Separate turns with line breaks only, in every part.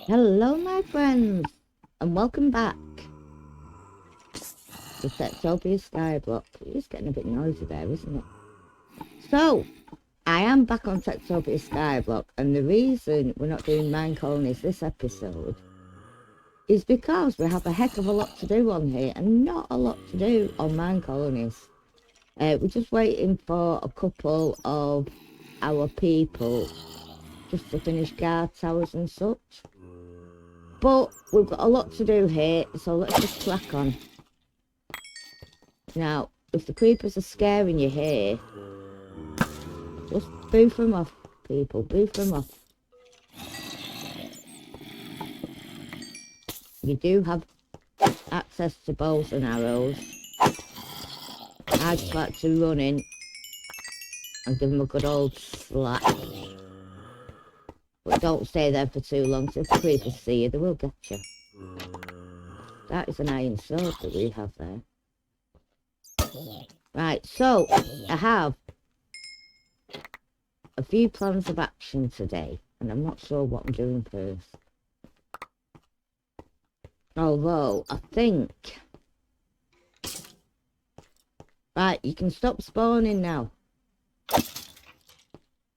Hello, my friends, and welcome back to TekTopia SkyBlock. It's getting a bit noisy there, isn't it? So, I am back on TekTopia SkyBlock, and the reason we're not doing mine colonies this episode is because we have a heck of a lot to do on here, and not a lot to do on mine colonies. We're just waiting for a couple of our people just to finish guard towers and such. But we've got a lot to do here, so let's just crack on. Now, if the creepers are scaring you here, just boof them off, people. Boof them off. You do have access to bows and arrows. I just like to run in and give them a good old slap. But don't stay there for too long, so if the creepers see you, they will get you. That is an iron sword that we have there. Right, so I have a few plans of action today, and I'm not sure what I'm doing first. Although, I think... Right, you can stop spawning now.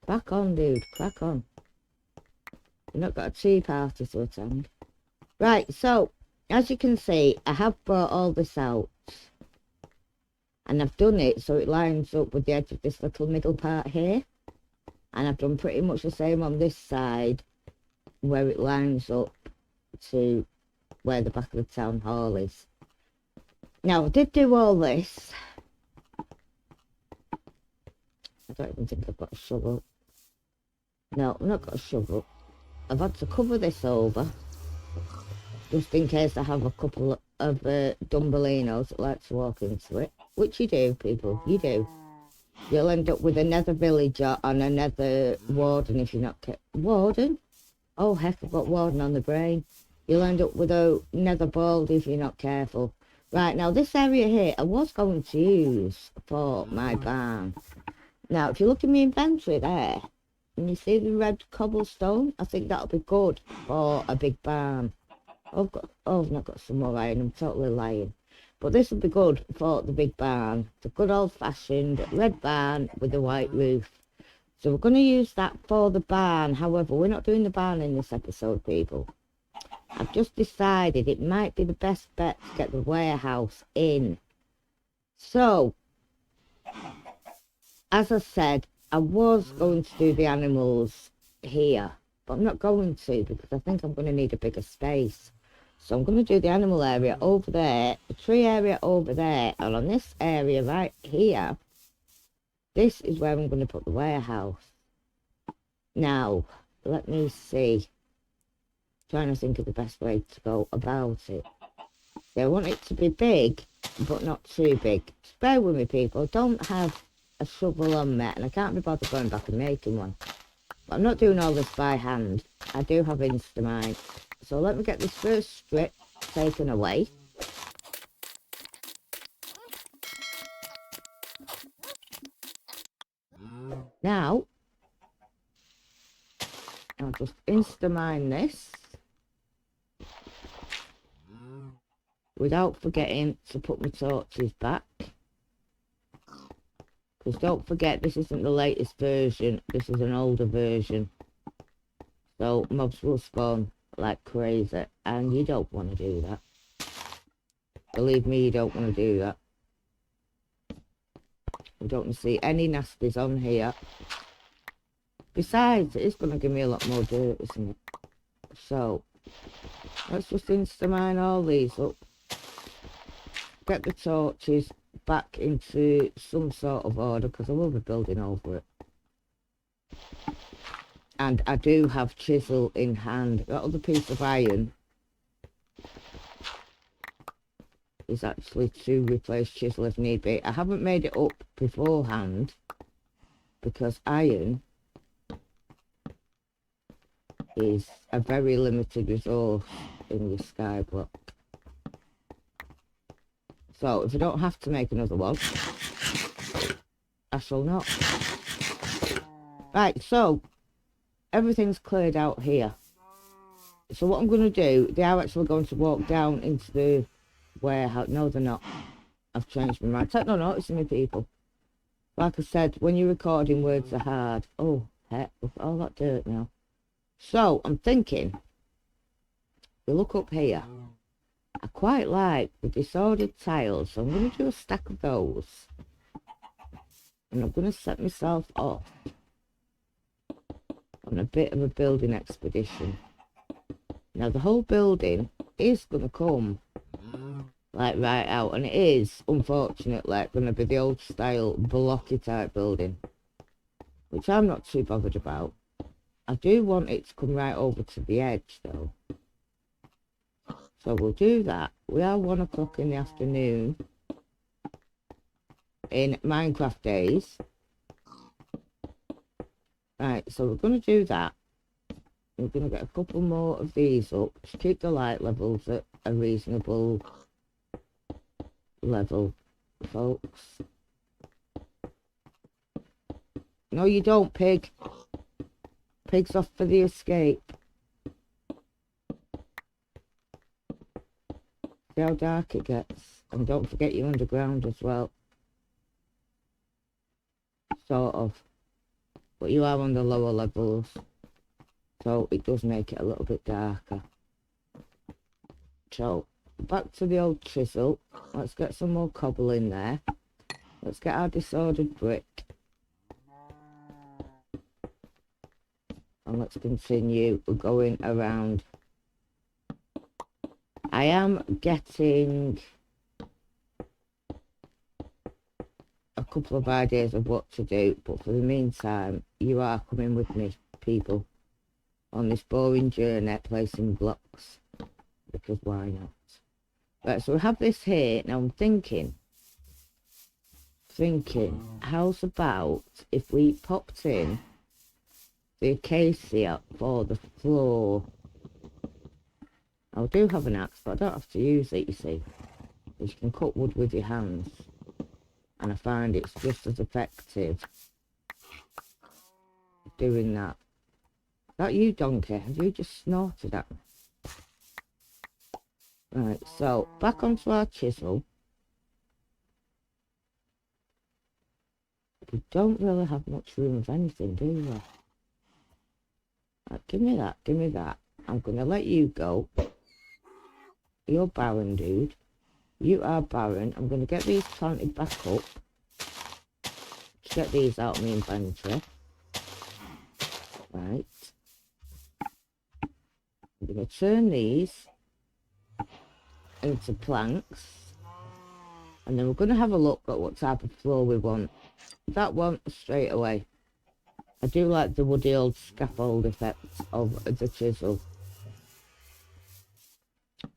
Crack on, dude, crack on. You've not got a tea party to attend. Right, so, as you can see, I have brought all this out. And I've done it so it lines up with the edge of this little middle part here. And I've done pretty much the same on this side, where it lines up to where the back of the town hall is. Now, I did do all this. I don't even think I've got a shovel. No, I've not got a shovel. I've had to cover this over, just in case I have a couple of Dumbellinos that like to walk into it. Which you do, people, you do. You'll end up with a nether villager and a nether warden if you're not warden? Oh heck, I've got warden on the brain. You'll end up with a nether baldy if you're not careful. Right, now this area here I was going to use for my barn. Now, if you look in my inventory there, and you see the red cobblestone, I think that'll be good for a big barn. Oh, I've not got some more iron, I'm totally lying. But this will be good for the big barn. It's a good old-fashioned red barn with a white roof. So we're going to use that for the barn. However, we're not doing the barn in this episode, people. I've just decided it might be the best bet to get the warehouse in. So, as I said, I was going to do the animals here, but I'm not going to because I think I'm going to need a bigger space. So I'm going to do the animal area over there, the tree area over there, and on this area right here, this is where I'm going to put the warehouse. Now, let me see. Trying to think of the best way to go about it. So I want it to be big, but not too big. Just bear with me, people. I don't have a shovel on me, and I can't be bothered going back and making one. But I'm not doing all this by hand. I do have Instamine. So let me get this first strip taken away. Now, I'll just Instamine this. Without forgetting to put my torches back. Because don't forget, this isn't the latest version. This is an older version. So mobs will spawn like crazy, and you don't want to do that. Believe me, you don't want to do that. We don't want to see any nasties on here. Besides, it's going to give me a lot more dirt, isn't it? So, let's just Instamine all these up. Get the torches back into some sort of order, because I will be building over it. And I do have chisel in hand. That other piece of iron is actually to replace chisel if need be. I haven't made it up beforehand because iron is a very limited resource in the skyblock. So if I don't have to make another one, I shall not. Right, so everything's cleared out here. So what I'm going to do, they are actually going to walk down into the warehouse. No, they're not. I've changed my mind. Take no notice of me, people. Like I said, when you're recording, words are hard. Oh, heck, look at all that dirt now. So, I'm thinking, if you look up here, I quite like the disordered tiles, so I'm going to do a stack of those. And I'm going to set myself off on a bit of a building expedition. Now, the whole building is going to come like right out, and it is unfortunately going to be the old style blocky type building, which I'm not too bothered about. I do want it to come right over to the edge though, so we'll do that. We are 1 o'clock in the afternoon in Minecraft days. Right, so we're going to do that. We're going to get a couple more of these up to keep the light levels at a reasonable level, folks. No, you don't, pig. Pig's off for the escape. See how dark it gets. And don't forget you're underground as well. Sort of. But you are on the lower levels, so it does make it a little bit darker. So, back to the old chisel. Let's get some more cobble in there. Let's get our disordered brick. And let's continue going around. I am getting a couple of ideas of what to do, but for the meantime, you are coming with me, people, on this boring journey placing blocks, because why not? Right, so we have this here. Now I'm thinking, how's about if we popped in the acacia for the floor? I do have an axe, but I don't have to use it, you see. You can cut wood with your hands, and I find it's just as effective doing that. Is that you, donkey? Have you just snorted at me? Right, so back onto our chisel. We don't really have much room of anything, do we? Right, give me that, give me that. I'm going to let you go. You're barren, dude. You are barren. I'm going to get these planted back up. Get these out of my inventory. Right. I'm going to turn these into planks. And then we're going to have a look at what type of floor we want. That one straight away. I do like the woody old scaffold effect of the chisel.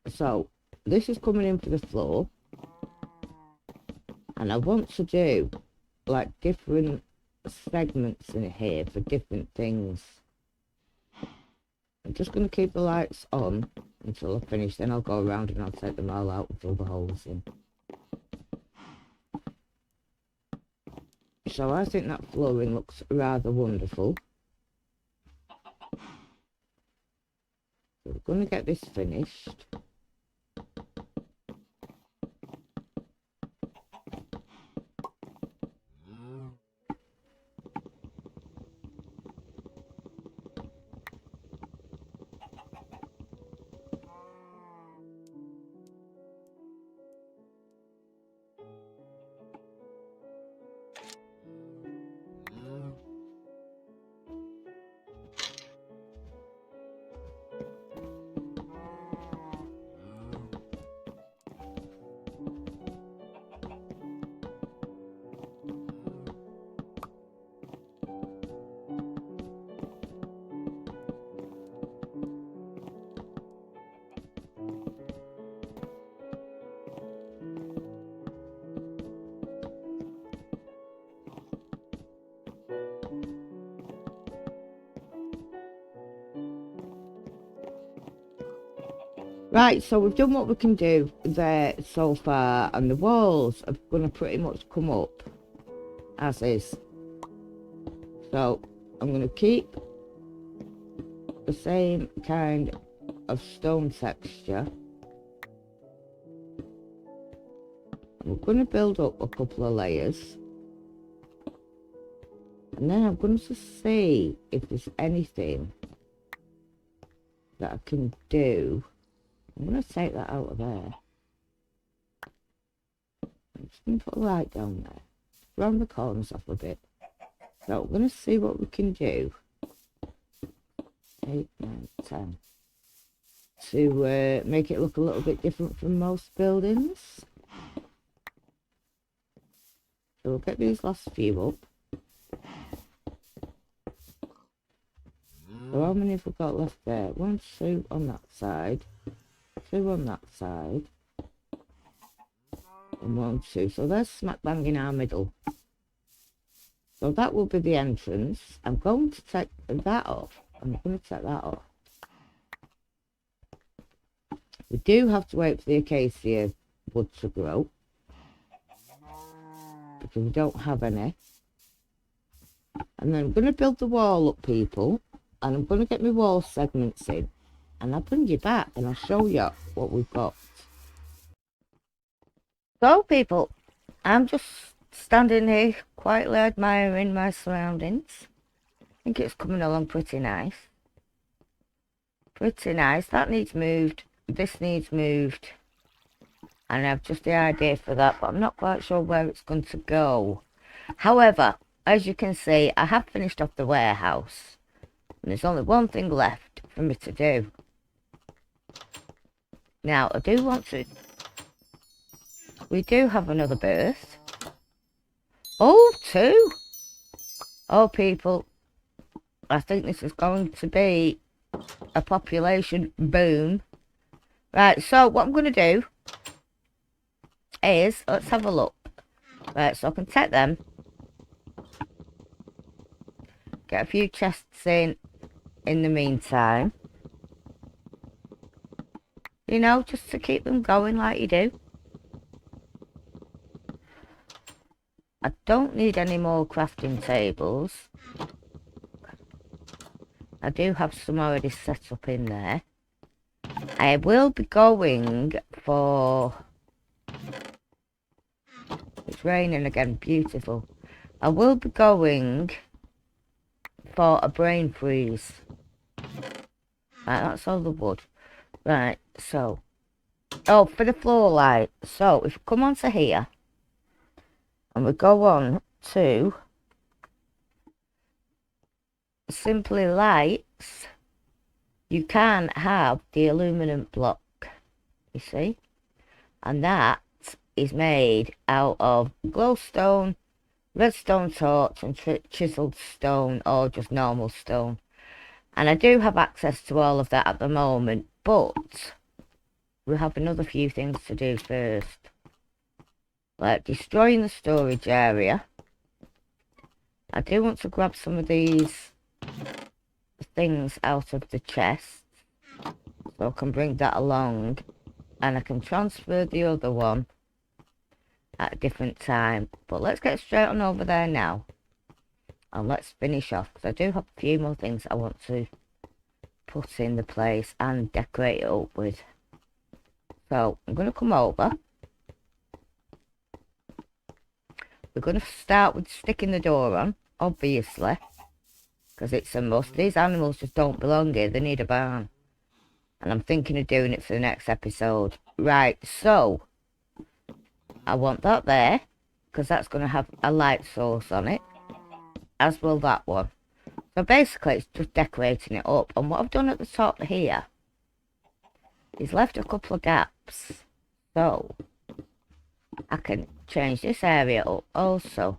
So, this is coming in for the floor. And I want to do like different segments in here for different things. I'm just going to keep the lights on until I finish, then I'll go around and I'll take them all out and fill the holes in. So I think that flooring looks rather wonderful. So we're going to get this finished. Right, so we've done what we can do there so far, and the walls are going to pretty much come up as is. So I'm going to keep the same kind of stone texture. We're going to build up a couple of layers. And then I'm going to see if there's anything that I can do. I'm going to take that out of there. I'm just going to put a light down there. Round the corners off a bit. So we're going to see what we can do. 8, 9, 10. To make it look a little bit different from most buildings. So we'll get these last few up. So how many have we got left there? 1, 2 on that side. 2 on that side. And 1, 2. So there's smack bang in our middle. So that will be the entrance. I'm going to take that off. I'm going to take that off. We do have to wait for the acacia wood to grow. Because we don't have any. And then I'm going to build the wall up, people. And I'm going to get my wall segments in. And I'll bring you back and I'll show you what we've got. So, people, I'm just standing here quietly admiring my surroundings. I think it's coming along pretty nice. Pretty nice. That needs moved. This needs moved. And I have just the idea for that, but I'm not quite sure where it's going to go. However, as you can see, I have finished off the warehouse. And there's only one thing left for me to do. Now, I do want to... We do have another birth. Oh, 2! Oh, people. I think this is going to be a population boom. Right, so what I'm going to do is... Let's have a look. Right, so I can take them. Get a few chests in the meantime. You know, just to keep them going like you do. I don't need any more crafting tables. I do have some already set up in there. I will be going for... It's raining again, beautiful. I will be going for a brain freeze. Right, that's all the wood. Right, so... Oh, for the floor light. So, if we come onto here... And we go on to... Simply lights. You can have the aluminum block. You see? And that is made out of glowstone, redstone torch and chiseled stone, or just normal stone. And I do have access to all of that at the moment, but we have another few things to do first. Like destroying the storage area. I do want to grab some of these things out of the chest, so I can bring that along, and I can transfer the other one at a different time. But let's get straight on over there now, and let's finish off, because I do have a few more things I want to put in the place and decorate it up with. So I'm going to come over. We're going to start with sticking the door on, obviously, because it's a must. These animals just don't belong here. They need a barn. And I'm thinking of doing it for the next episode. Right, so I want that there, because that's going to have a light source on it, as will that one. So basically it's just decorating it up. And what I've done at the top here is left a couple of gaps, so I can change this area up also.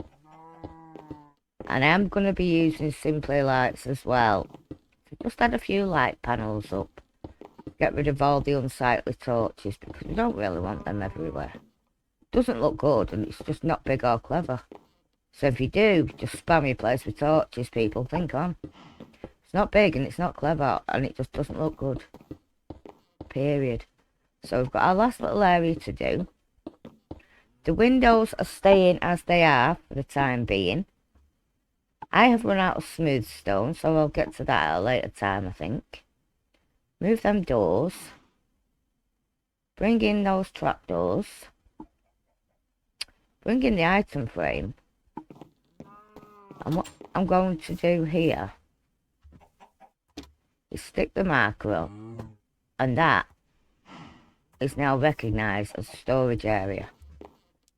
And I'm going to be using Simply Lights as well. So just add a few light panels up. Get rid of all the unsightly torches, because we don't really want them everywhere. Doesn't look good, and it's just not big or clever. So if you do, just spam your place with torches, people. Think on. It's not big and it's not clever, and it just doesn't look good. Period. So we've got our last little area to do. The windows are staying as they are for the time being. I have run out of smooth stone, so I'll get to that at a later time, I think. Move them doors. Bring in those trapdoors. Bring in the item frame. And what I'm going to do here is stick the marker up. And that is now recognised as a storage area.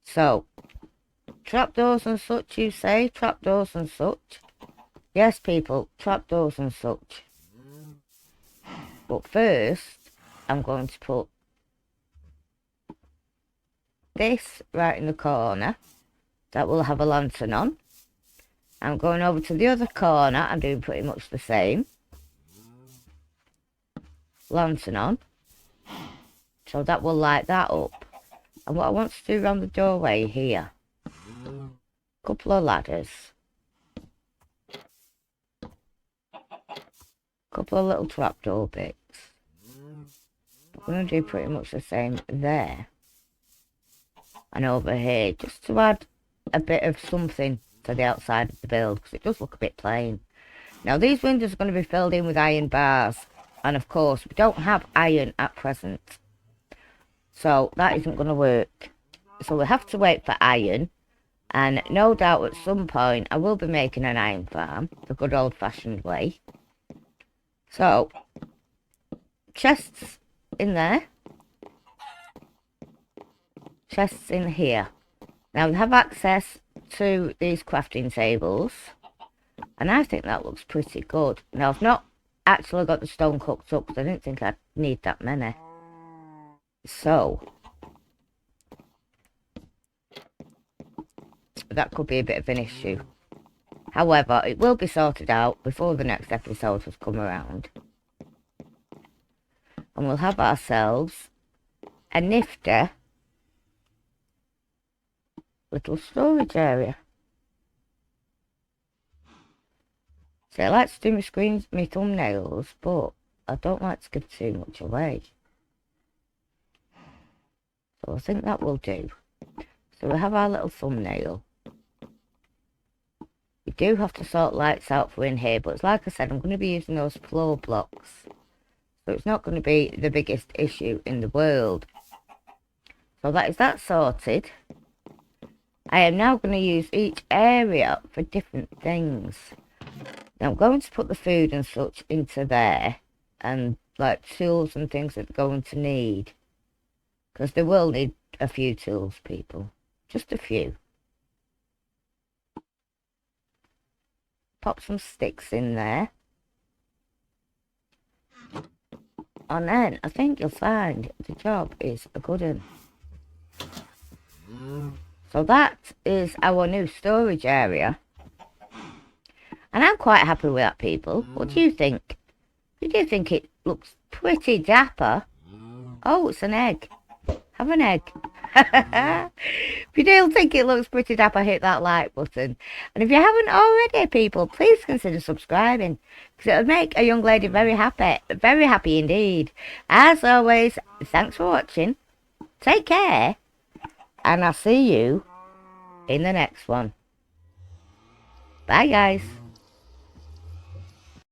So, trapdoors and such, you say? Trapdoors and such? Yes, people, trapdoors and such. But first, I'm going to put this right in the corner. That will have a lantern on. I'm going over to the other corner. I'm doing pretty much the same. Lantern on. So that will light that up. And what I want to do around the doorway here. Couple of ladders. Couple of little trapdoor bits. I'm going to do pretty much the same there. And over here. Just to add a bit of something to the outside of the build. Because it does look a bit plain. Now these windows are going to be filled in with iron bars. And of course we don't have iron at present. So that isn't going to work. So we have to wait for iron. And no doubt at some point I will be making an iron farm. The good old fashioned way. So, chests in there. Chests in here. Now we have access to these crafting tables. And I think that looks pretty good. Now I've not actually got the stone cooked up because I didn't think I'd need that many. So, that could be a bit of an issue. However, it will be sorted out before the next episode has come around. And we'll have ourselves a nifty little storage area. So I like to do my screens, my thumbnails, but I don't like to give too much away. So I think that will do. So we have our little thumbnail. We do have to sort lights out for in here, but like I said, I'm going to be using those floor blocks. So it's not going to be the biggest issue in the world. So that is that sorted. I am now going to use each area for different things. Now I'm going to put the food and such into there. And like tools and things that they're going to need. Because they will need a few tools, people. Just a few. Pop some sticks in there. And then I think you'll find the job is a good one. So that is our new storage area. And I'm quite happy with that, people. What do you think? You do think it looks pretty dapper? Oh, it's an egg. Have an egg. If you do think it looks pretty dapper, hit that like button. And if you haven't already, people, please consider subscribing. Because it'll make a young lady very happy indeed. As always, thanks for watching. Take care. And I'll see you in the next one. Bye, guys.